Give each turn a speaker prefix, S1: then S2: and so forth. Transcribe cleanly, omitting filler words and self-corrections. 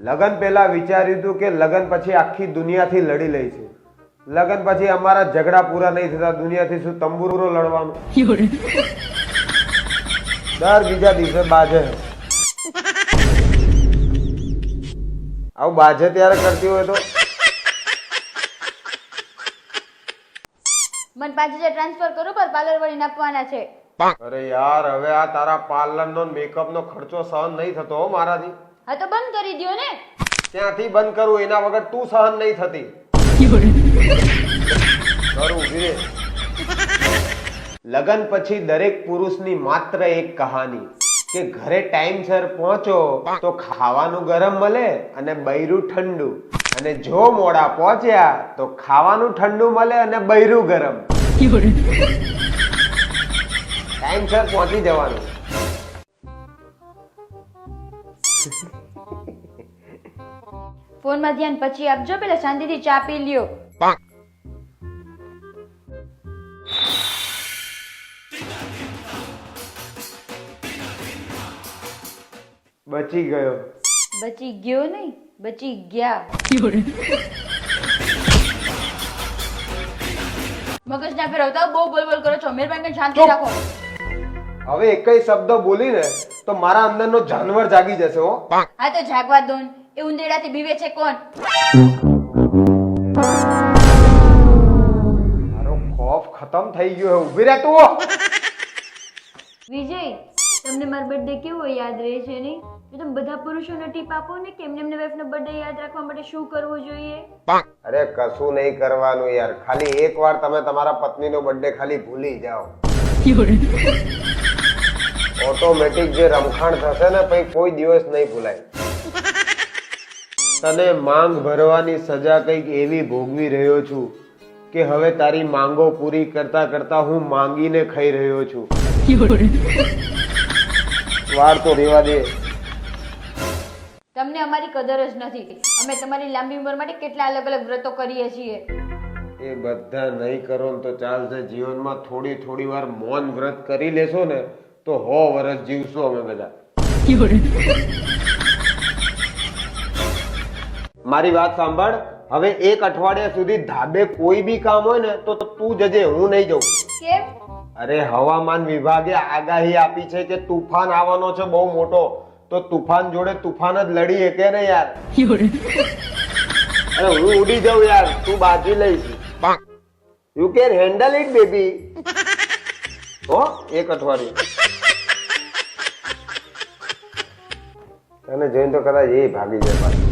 S1: લગન પહેલા વિચાર્યું હતું કે લગન પછી આખી દુનિયાથી લડી લઈશું. લગન પછી અમારા ઝઘડા પૂરા નહીં થતા, દુનિયાથી શું તંબુરો લડવાનું. દર બીજા દિવસે બાજે. આવું બાજે ત્યારે કરતી હોય તો
S2: મને 5000 ટ્રાન્સફર કરો પર પાર્લર વાળીને આપવાના છે.
S1: અરે યાર, હવે આ તારા પાર્લર નો મેકઅપ નો ખર્ચો સહન નહીં થતો હો મારાથી.
S2: હા તો બંધ કરી દ્યો ને.
S1: ક્યાંથી બંધ કરું? એના વગર તું સહન નહીં થતી. કરું વીરે. લગન પછી દરેક પુરુષની માત્ર એક કહાની કે ઘરે ટાઈમસર પહોંચો તો ખાવાનું ગરમ મળે અને બૈરું ઠંડુ, અને જો મોડા પહોંચ્યા તો ખાવાનું ઠંડુ મળે અને બૈરું ગરમ. ટાઈમસર પહોંચી જવાનું.
S2: ફોનમાં ધ્યાન પછી આપજો, પેલા શાંતિથી ચા પી લ્યો.
S1: બચી ગયો.
S2: બચી ગયો નહીં, બચી ગયા. મગજ ના ફેરવતા, બહુ બોલ બોલ કરો છો. મહેરબાની શાંતિ રાખો.
S1: હવે એકઈ શબ્દ બોલીને તો મારા અંદરનો જાનવર જાગી જશે હો.
S2: હા તો જાગવા દો ને. એ ઉંદેડાથી બીવે છે કોણ?
S1: મારો ખોફ ખતમ થઈ ગયો. ઉભી રહે તું.
S2: વિજય, તમને મારો બર્થડે કેવો યાદ રહે છે નહીં? તો તમે બધા પુરુષોને ટીપ આપો ને કે એમને વાઈફનો બર્થડે યાદ રાખવા માટે શું કરવું જોઈએ?
S1: અરે કશું નહીં કરવાનું યાર, ખાલી એકવાર તમે તમારા પત્નીનો બર્થડે ખાલી ભૂલી જાઓ. ઓટોમેટિક જે રમખાણ થશે ને પછી કોઈ દિવસ નહીં ભૂલાય. તને માંગ ભરવાની સજા કંઈક એવી ભોગવી રહ્યો છું કે હવે તારી માંગો પૂરી કરતા કરતા હું માંગીને ખાઈ રહ્યો છું. વાર તો રેવા દે.
S2: તમને અમારી કદર જ નથી. અમે તમારી લાંબી ઉંમર માટે કેટલા અલગ અલગ વ્રતો કરીએ છીએ.
S1: એ બધા નહીં કરો ને તો ચાલશે. જીવનમાં થોડી થોડી વાર મૌન વ્રત કરી લેશો ને તો 100 વર્ષ જીવશો અમે બધા. મારી વાત સાંભળ. હવે 1 અઠવાડિયા સુધી ધાબે કોઈ બી કામ હોય ને તો તું જજે, હું નહીં જઉં.
S2: કેમ?
S1: અરે હવામાન વિભાગે આગાહી આપી છે કે તુફાન આવવાનો છે બહુ મોટો, તો તુફાન જોડે તુફાન જ લડી કે ને યાર. અરે હું ઉડી જાઉં યાર, તું બાજી લઈશ. You can handle it baby. હો 1 અઠવાડિયું. તને જોઈને તો કદાચ એ ભાગી જાય પાછું.